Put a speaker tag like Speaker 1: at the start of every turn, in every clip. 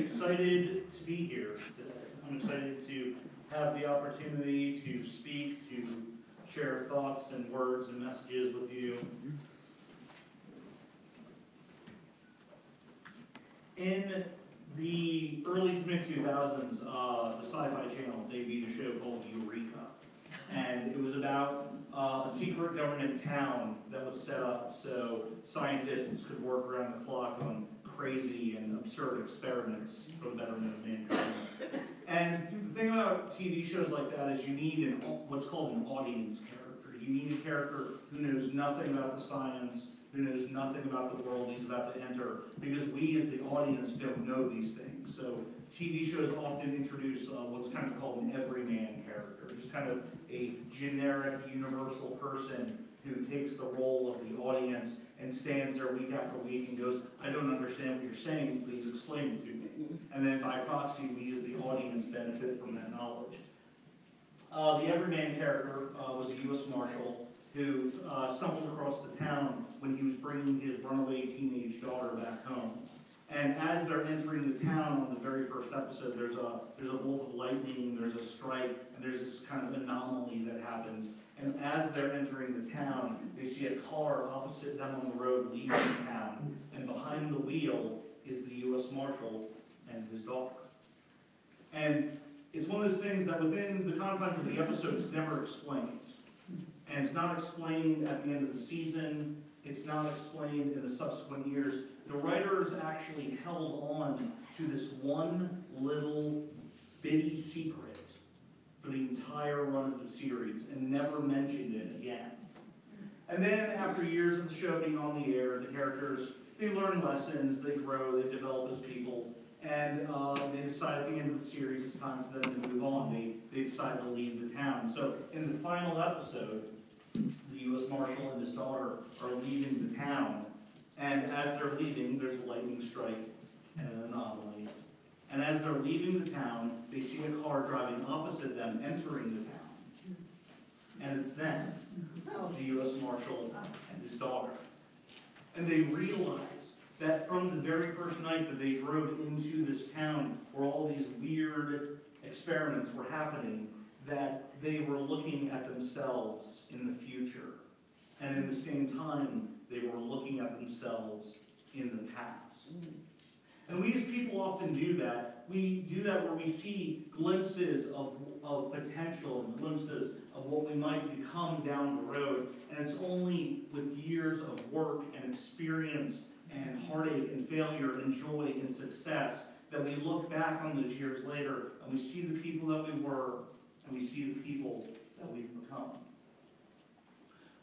Speaker 1: excited to be here today. I'm excited to have the opportunity to speak, to share thoughts and words and messages with you. In the early to mid-2000s, the Sci-Fi Channel debuted a show called Eureka. And it was about a secret government town that was set up so scientists could work around the clock on crazy and absurd experiments for the betterment of mankind. And the thing about TV shows like that is you need what's called an audience character. You need a character who knows nothing about the science, who knows nothing about the world he's about to enter, because we as the audience don't know these things. So TV shows often introduce what's kind of called an everyman character, just kind of a generic, universal person who takes the role of the audience and stands there week after week and goes, I don't understand what you're saying, please explain it to me. And then by proxy, we as the audience benefit from that knowledge. The everyman character was a U.S. Marshal who stumbled across the town when he was bringing his runaway teenage daughter back home. And as they're entering the town on the very first episode, there's a bolt of lightning, there's a strike, and there's this kind of anomaly that happens. And as they're entering the town, they see a car opposite them on the road leaving the town. And behind the wheel is the U.S. Marshal and his daughter. And it's one of those things that within the confines of the episode, it's never explained. And it's not explained at the end of the season. It's not explained in the subsequent years. The writers actually held on to this one little bitty secret for the entire run of the series and never mentioned it again. And then after years of the show being on the air, the characters, they learn lessons, they grow, they develop as people, and they decide at the end of the series it's time for them to move on. They decide to leave the town. So in the final episode, the U.S. Marshal and his daughter are leaving the town, and as they're leaving, there's a lightning strike and an anomaly. And as they're leaving the town, they see a car driving opposite them, entering the town. And it's them. It's the U.S. Marshal and his daughter. And they realize that from the very first night that they drove into this town, where all these weird experiments were happening, that they were looking at themselves in the future. And at the same time, they were looking at themselves in the past. And we as people often do that. We do that where we see glimpses of potential and glimpses of what we might become down the road. And it's only with years of work and experience and heartache and failure and joy and success that we look back on those years later and we see the people that we were and we see the people that we've become.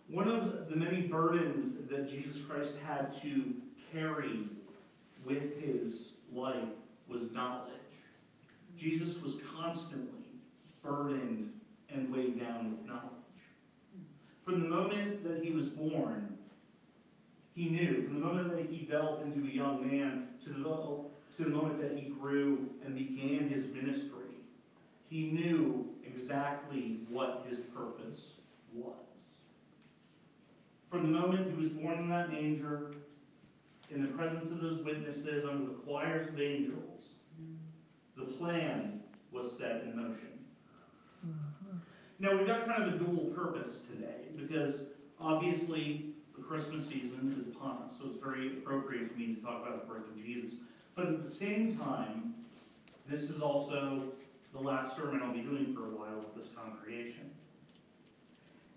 Speaker 1: One of the many burdens that Jesus Christ had to carry with his life was knowledge. Jesus was constantly burdened and weighed down with knowledge. From the moment that he was born, he knew. From the moment that he developed into a young man to the moment that he grew and began his ministry, he knew exactly what his purpose was. From the moment he was born in that manger, in the presence of those witnesses, under the choirs of angels, the plan was set in motion. Now, we've got kind of a dual purpose today, because obviously the Christmas season is upon us, so it's very appropriate for me to talk about the birth of Jesus. But at the same time, this is also the last sermon I'll be doing for a while with this congregation.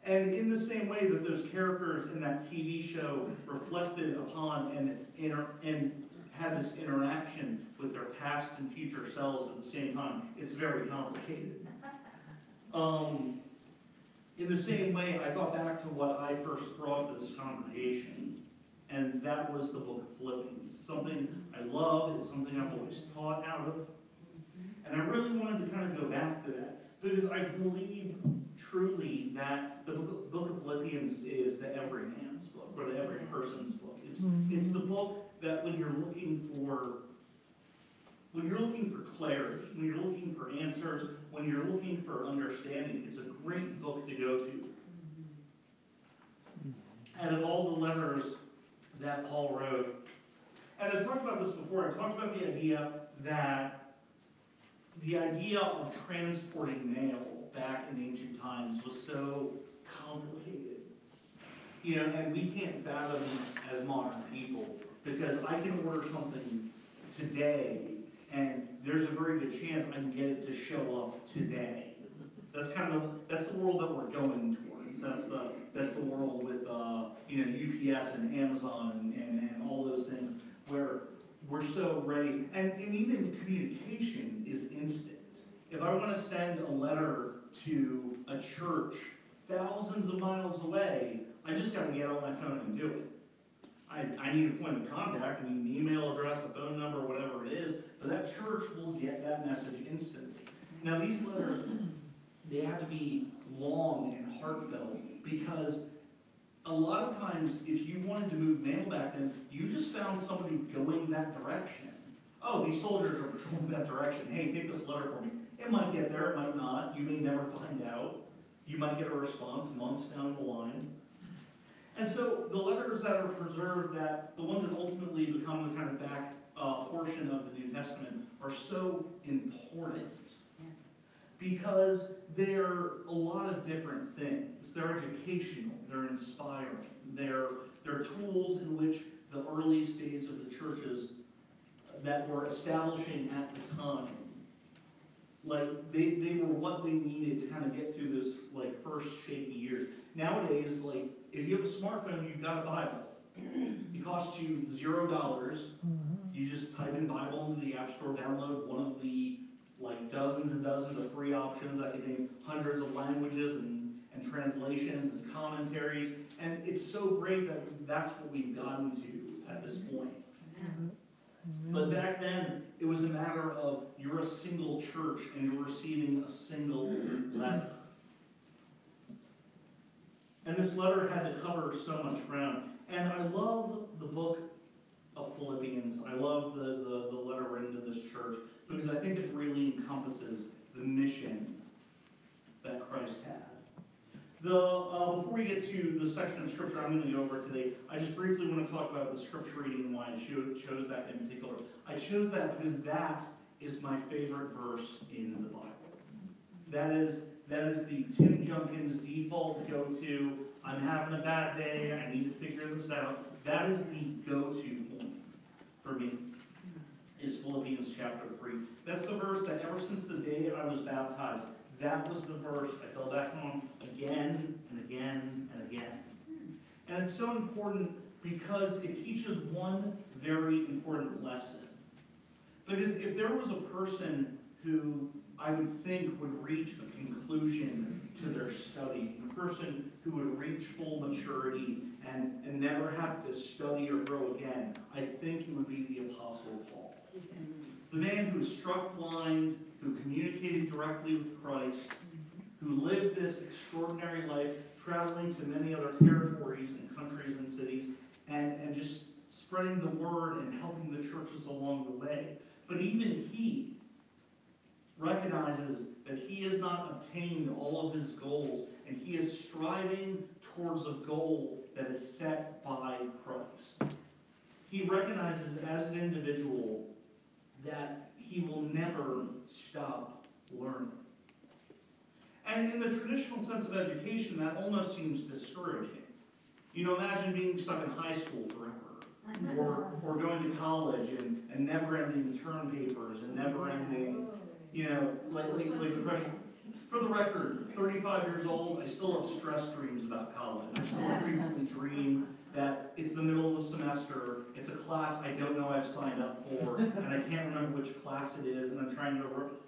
Speaker 1: And in the same way that those characters in that TV show reflected upon and had this interaction with their past and future selves at the same time, it's very complicated. In the same way, I thought back to what I first brought to this congregation, and that was the book of Philippians. It's something I love, it's something I've always taught out of, and I really wanted to kind of go back to that, because I believe truly that the book of Philippians is the everyman's book, or the every person's book. It's the book that when you're looking for clarity, when you're looking for answers, when you're looking for understanding, it's a great book to go to. Out of all the letters that Paul wrote, And I've talked about this before. I've talked about the idea of transporting mail back in ancient times was so complicated. You know, and we can't fathom it as modern people, because I can order something today, and there's a very good chance I can get it to show up today. That's the world that we're going towards. That's the world with UPS and Amazon and all those things, where we're so ready, and even communication is instant. If I want to send a letter to a church thousands of miles away, I just got to get on my phone and do it. I need a point of contact, I need an email address, a phone number, whatever it is, but that church will get that message instantly. Now these letters, they have to be long and heartfelt, because a lot of times, if you wanted to move mail back then, you just found somebody going that direction. Oh, these soldiers are patrolling that direction. Hey, take this letter for me. It might get there, it might not. You may never find out. You might get a response months down the line. And so the letters that are preserved, the ones that ultimately become the kind of back portion of the New Testament, are so important. Because they're a lot of different things. They're educational, they're inspiring, they're tools in which the early stages of the churches that were establishing at the time, like they were what they needed to kind of get through this like first shaky years. Nowadays, like if you have a smartphone, you've got a Bible. It costs you $0. You just type in Bible into the App Store, download one of the like dozens and dozens of free options that contain hundreds of languages and translations and commentaries. And it's so great that that's what we've gotten to at this point. But back then, it was a matter of you're a single church and you're receiving a single letter. And this letter had to cover so much ground. And I love the book of Philippians. I love the letter written to this church, because I think it really encompasses the mission that Christ had. Before we get to the section of Scripture I'm going to go over today, I just briefly want to talk about the Scripture reading and why I chose that in particular. I chose that because that is my favorite verse in the Bible. That is the Tim Junkins default go-to. I'm having a bad day, I need to figure this out. That is the go-to point for me, is Philippians chapter 3. That's the verse that ever since the day I was baptized, that was the verse I fell back on again and again and again. And it's so important because it teaches one very important lesson. Because if there was a person who I would think would reach a conclusion to their study, a person who would reach full maturity and never have to study or grow again, I think it would be the Apostle Paul. The man who was struck blind, who communicated directly with Christ, who lived this extraordinary life, traveling to many other territories and countries and cities, and just spreading the word and helping the churches along the way. But even he recognizes that he has not obtained all of his goals, and he is striving towards a goal that is set by Christ. He recognizes as an individual that he will never stop learning. And in the traditional sense of education, that almost seems discouraging. You know, imagine being stuck in high school forever, or going to college and never-ending term papers and never-ending, like the question. For the record, 35 years old, I still have stress dreams about college. I still frequently dream that it's the middle of the semester, it's a class I don't know I've signed up for, and I can't remember which class it is, and I'm trying to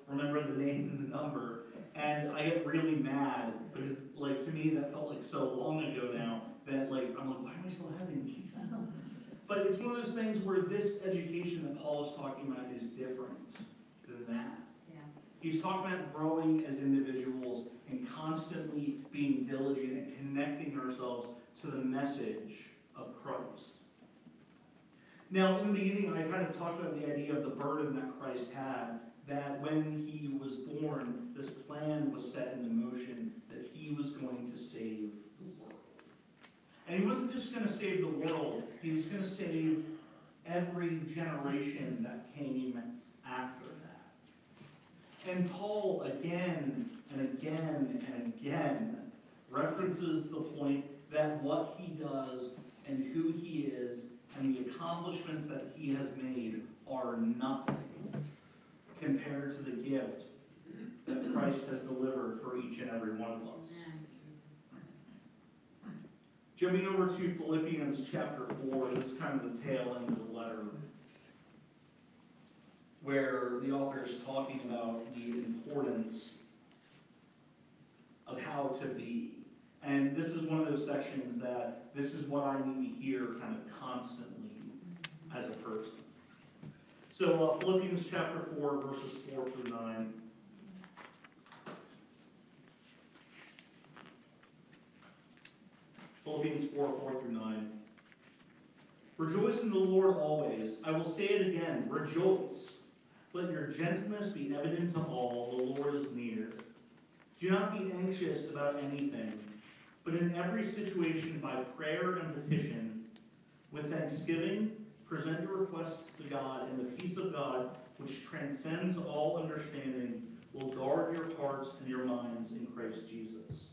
Speaker 1: remember the name and the number, and I get really mad, because, to me, that felt like so long ago now, that, I'm like, why am I still having these? But it's one of those things where this education that Paul is talking about is different than that. He's talking about growing as individuals and constantly being diligent and connecting ourselves to the message of Christ. Now, in the beginning, I kind of talked about the idea of the burden that Christ had, that when he was born, this plan was set into motion that he was going to save the world. And he wasn't just going to save the world, he was going to save every generation that came after that. And Paul again and again and again references the point that what he does and who he is and the accomplishments that he has made are nothing compared to the gift that Christ has delivered for each and every one of us. Jumping over to Philippians chapter 4, this is kind of the tail end of the letter, where the author is talking about the importance of how to be. And this is one of those sections that this is what I need to hear kind of constantly as a person. So Philippians chapter 4, verses 4 through 9. Philippians 4, 4 through 9. Rejoice in the Lord always. I will say it again, rejoice. Let your gentleness be evident to all. The Lord is near. Do not be anxious about anything, but in every situation by prayer and petition, with thanksgiving, present your requests to God, and the peace of God, which transcends all understanding, will guard your hearts and your minds in Christ Jesus.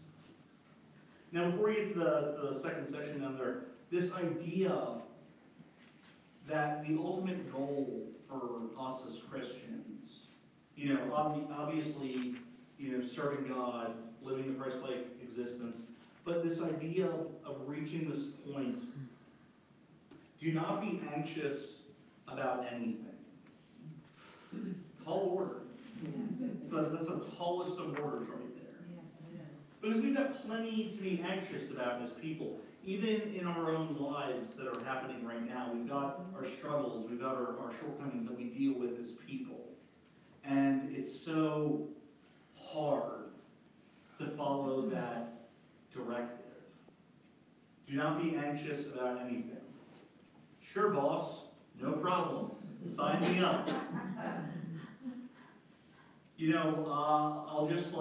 Speaker 1: Now, before we get to the second section down there, this idea that the ultimate goal for us as Christians, obviously, serving God, living a Christ-like existence, but this idea of reaching this point, do not be anxious about anything. Tall order. That's the tallest of orders right there.
Speaker 2: Yes, it is.
Speaker 1: Because we've got plenty to be anxious about as people. Even in our own lives that are happening right now, we've got our struggles, we've got our shortcomings that we deal with as people. And it's so hard to follow that directive. Do not be anxious about anything. Sure, boss, no problem. Sign me up. I'll just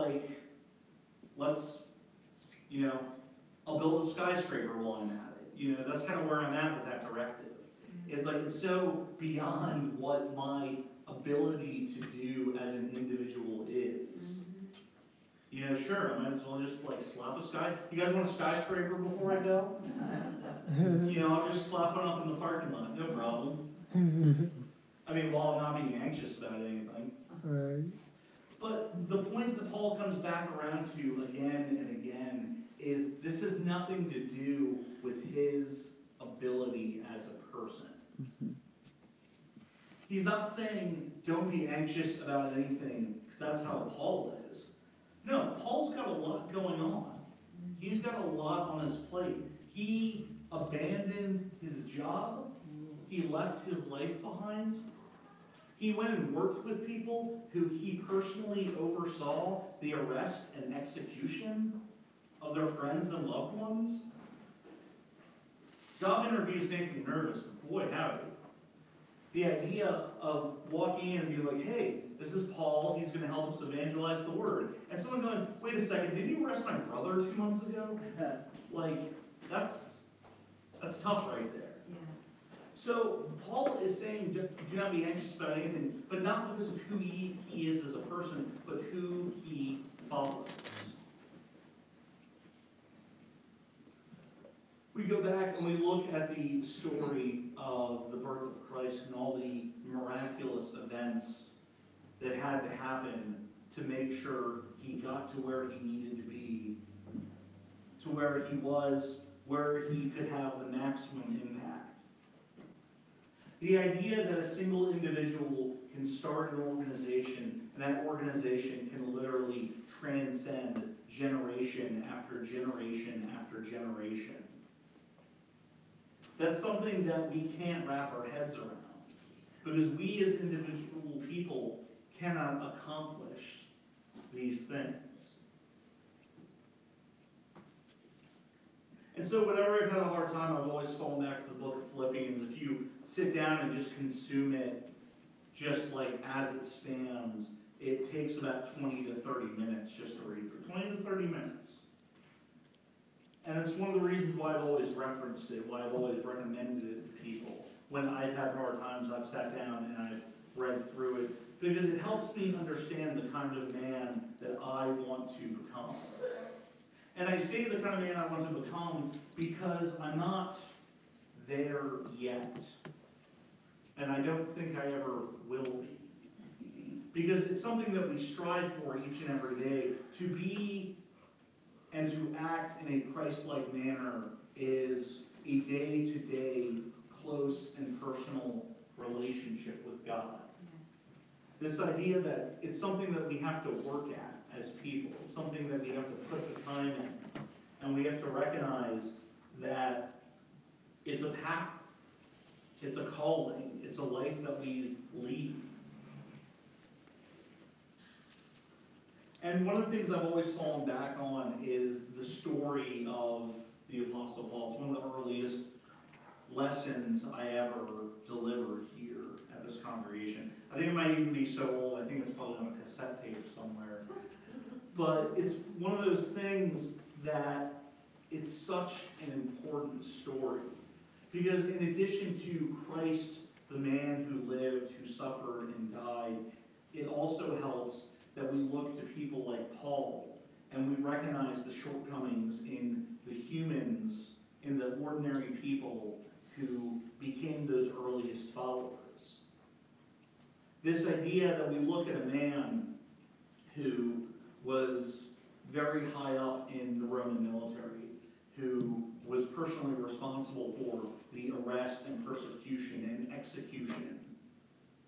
Speaker 1: I'll build a skyscraper while I'm at it. That's kind of where I'm at with that directive. It's so beyond what my ability to do as an individual is. Sure, I might as well just slap a sky. You guys want a skyscraper before I go? I'll just slap one up in the parking lot, no problem. While I'm not being anxious about anything.
Speaker 3: Right.
Speaker 1: But the point that Paul comes back around to again and again is this has nothing to do with his ability as a person. He's not saying don't be anxious about anything because that's how Paul is. No, Paul's got a lot going on. He's got a lot on his plate. He abandoned his job. He left his life behind. He went and worked with people who he personally oversaw the arrest and execution of their friends and loved ones. Job interviews make me nervous, but boy, howdy. The idea of walking in and being like, hey, this is Paul, he's going to help us evangelize the word. And someone going, wait a second, didn't you arrest my brother 2 months ago? That's tough right there.
Speaker 2: Yeah.
Speaker 1: So Paul is saying, do not be anxious about anything, but not because of who he is as a person, but who he follows. We go back and we look at the story of the birth of Christ and all the miraculous events that had to happen to make sure he got to where he needed to be, to where he was, where he could have the maximum impact. The idea that a single individual can start an organization, and that organization can literally transcend generation after generation after generation. That's something that we can't wrap our heads around, because we as individual people cannot accomplish these things. And so whenever I've had a hard time, I've always fallen back to the book of Philippians. If you sit down and just consume it just as it stands, it takes about 20 to 30 minutes just to read through. 20 to 30 minutes. And it's one of the reasons why I've always referenced it, why I've always recommended it to people. when I've had hard times, I've sat down and I've read through it, because it helps me understand the kind of man that I want to become. And I say the kind of man I want to become because I'm not there yet. And I don't think I ever will be. Because it's something that we strive for each and every day. To be and to act in a Christ-like manner is a day-to-day, close and personal relationship with God. This idea that it's something that we have to work at as people. It's something that we have to put the time in. And we have to recognize that it's a path. It's a calling. It's a life that we lead. And one of the things I've always fallen back on is the story of the Apostle Paul. It's one of the earliest lessons I ever delivered here at this congregation. I think it might even be so old, I think it's probably on a cassette tape somewhere. But it's one of those things that it's such an important story. Because in addition to Christ, the man who lived, who suffered and died, it also helps that we look to people like Paul and we recognize the shortcomings in the humans, in the ordinary people who became those earliest followers. This idea that we look at a man who was very high up in the Roman military, who was personally responsible for the arrest and persecution and execution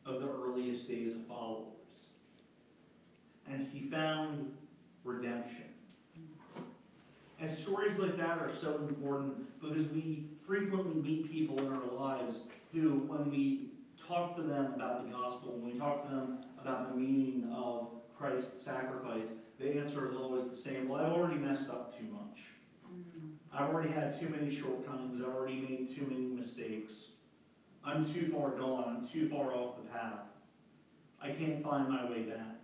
Speaker 1: of the earliest days of followers. And he found redemption. And stories like that are so important because we frequently meet people in our lives who, when we talk to them about the gospel, when we talk to them about the meaning of Christ's sacrifice, the answer is always the same. Well, I've already messed up too much. I've already had too many shortcomings. I've already made too many mistakes. I'm too far gone. I'm too far off the path. I can't find my way back.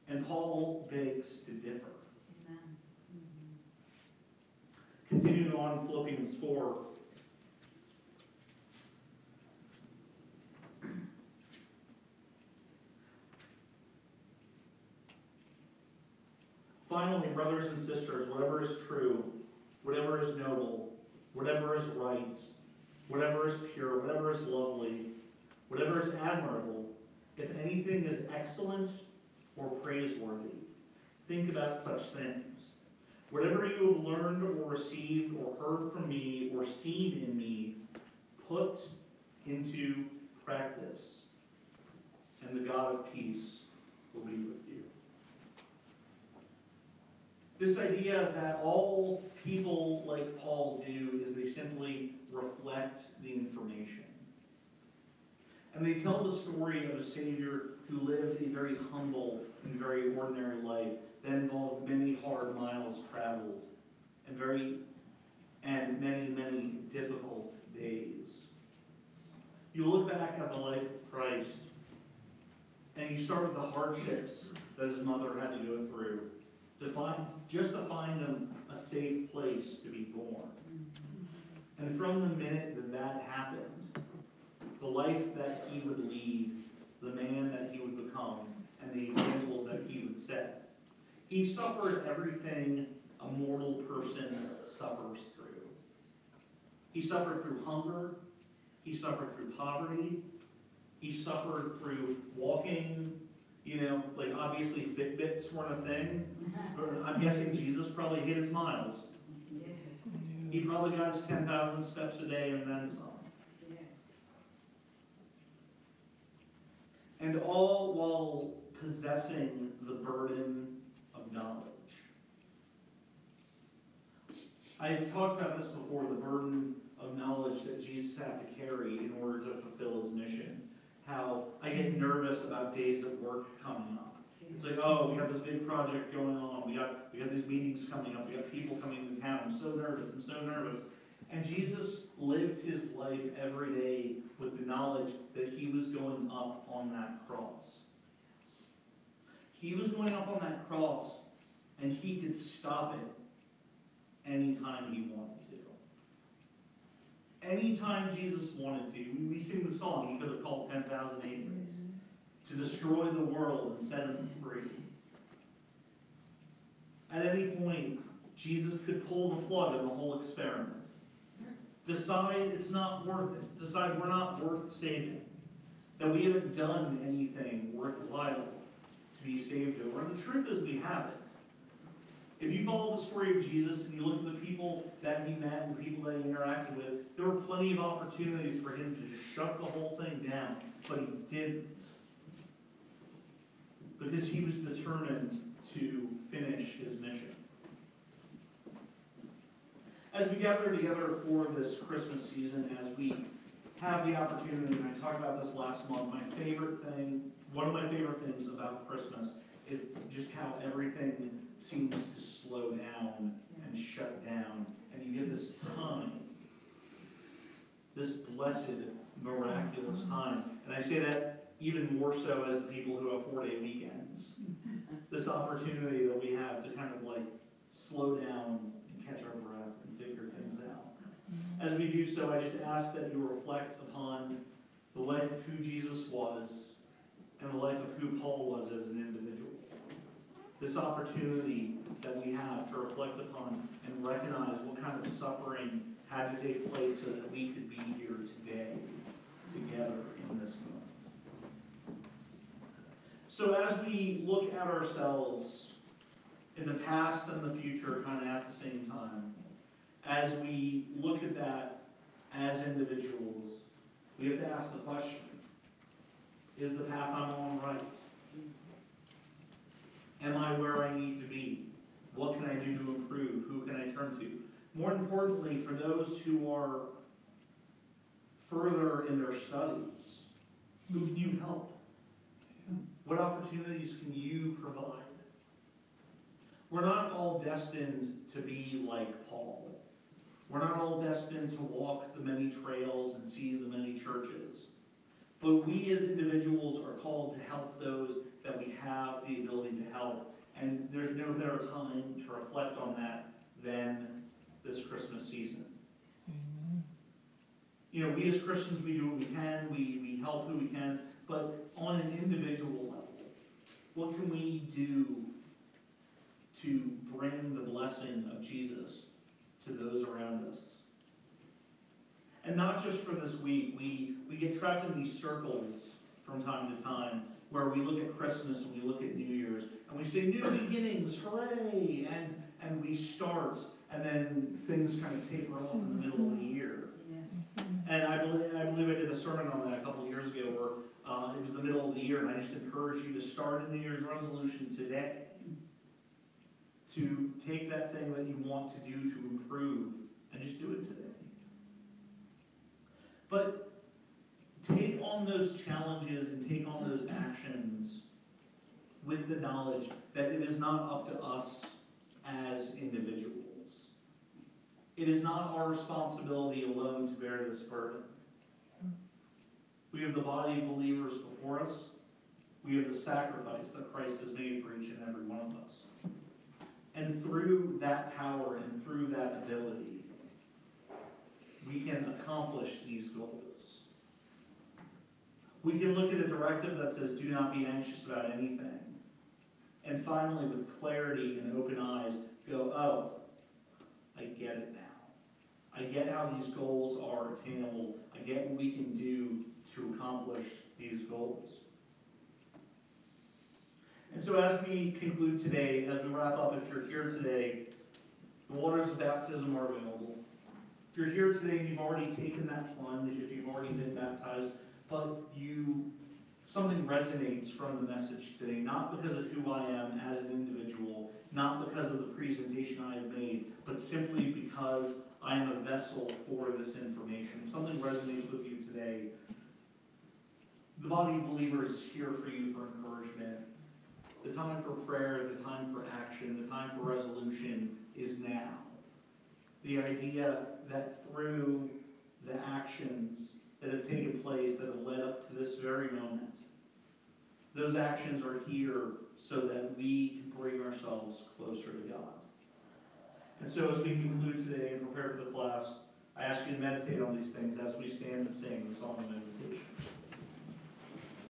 Speaker 1: And Paul begs to differ.
Speaker 2: Amen.
Speaker 1: Continuing on, Philippians 4. Finally, brothers and sisters, whatever is true, whatever is noble, whatever is right, whatever is pure, whatever is lovely, whatever is admirable, if anything is excellent or praiseworthy, think about such things. Whatever you have learned or received or heard from me or seen in me, put into practice, and the God of peace will be with you. This idea that all people like Paul do is they simply reflect the information. And they tell the story of a Savior who lived a very humble and very ordinary life that involved many hard miles traveled and many difficult days. You look back at the life of Christ and you start with the hardships that his mother had to go through to find him a safe place to be born. And from the minute that that happened, the life that he would lead, the man that he would become, and the examples that he would set, he suffered everything a mortal person suffers through. He suffered through hunger. He suffered through poverty. He suffered through walking. Like obviously Fitbits weren't a thing. I'm guessing Jesus probably hit his miles.
Speaker 2: Yes.
Speaker 1: He probably got his 10,000 steps a day and then some.
Speaker 2: Yes.
Speaker 1: And all while possessing the burden of knowledge. I've talked about this before, the burden of knowledge that Jesus had to carry in order to fulfill his mission. How I get nervous about days at work coming up. It's like, oh, we have this big project going on. We got these meetings coming up. We got people coming to town. I'm so nervous. And Jesus lived his life every day with the knowledge that he was going up on that cross. He was going up on that cross, and he could stop it anytime he wanted to. Anytime Jesus wanted to, we sing the song, he could have called 10,000 angels to destroy the world and set them free. At any point, Jesus could pull the plug on the whole experiment. Decide it's not worth it. Decide we're not worth saving. That we haven't done anything worthwhile to be saved over. And the truth is we haven't. If you follow the story of Jesus and you look at the people that he met and the people that he interacted with, there were plenty of opportunities for him to just shut the whole thing down, but he didn't. Because he was determined to finish his mission. As we gather together for this Christmas season, as we have the opportunity, and I talked about this last month, one of my favorite things about Christmas is just how everything seems to slow down and shut down, and you get this time, this blessed, miraculous time. And I say that even more so as the people who have 4-day weekends. This opportunity that we have to kind of like slow down and catch our breath and figure things out. As we do so, I just ask that you reflect upon the life of who Jesus was and the life of who Paul was as an individual. This opportunity that we have to reflect upon and recognize what kind of suffering had to take place so that we could be here today, together in this moment. So as we look at ourselves in the past and the future kind of at the same time, as we look at that as individuals, we have to ask the question, is the path I'm on right? Am I where I need to be? What can I do to improve? Who can I turn to? More importantly, for those who are further in their studies, who can you help? What opportunities can you provide? We're not all destined to be like Paul. We're not all destined to walk the many trails and see the many churches. But we as individuals are called to help those that we have the ability to help. And there's no better time to reflect on that than this Christmas season. You know, we as Christians, we do what we can, we help who we can, but on an individual level, what can we do to bring the blessing of Jesus to those around us? And not just for this week, we get trapped in these circles from time to time where we look at Christmas and we look at New Year's and we say, new beginnings, hooray! And we start, and then things kind of taper off in the middle of the year. And I believe I did a sermon on that a couple of years ago where it was the middle of the year, and I just encourage you to start a New Year's resolution today. To take that thing that you want to do to improve and just do it today. But take on those challenges and take on those actions with the knowledge that it is not up to us as individuals. It is not our responsibility alone to bear this burden. We have the body of believers before us. We have the sacrifice that Christ has made for each and every one of us. And through that power and through that ability, we can accomplish these goals. We can look at a directive that says, do not be anxious about anything. And finally, with clarity and open eyes, go, oh, I get it now. I get how these goals are attainable. I get what we can do to accomplish these goals. And so as we conclude today, as we wrap up, if you're here today, the waters of baptism are available. If you're here today and you've already taken that plunge, if you've already been baptized, but something resonates from the message today, not because of who I am as an individual, not because of the presentation I have made, but simply because I am a vessel for this information. If something resonates with you today, the body of believers is here for you for encouragement. The time for prayer, the time for action, the time for resolution is now. The idea that through the actions that have taken place, that have led up to this very moment, those actions are here so that we can bring ourselves closer to God. And so as we conclude today and prepare for the class, I ask you to meditate on these things as we stand and sing the song of invitation.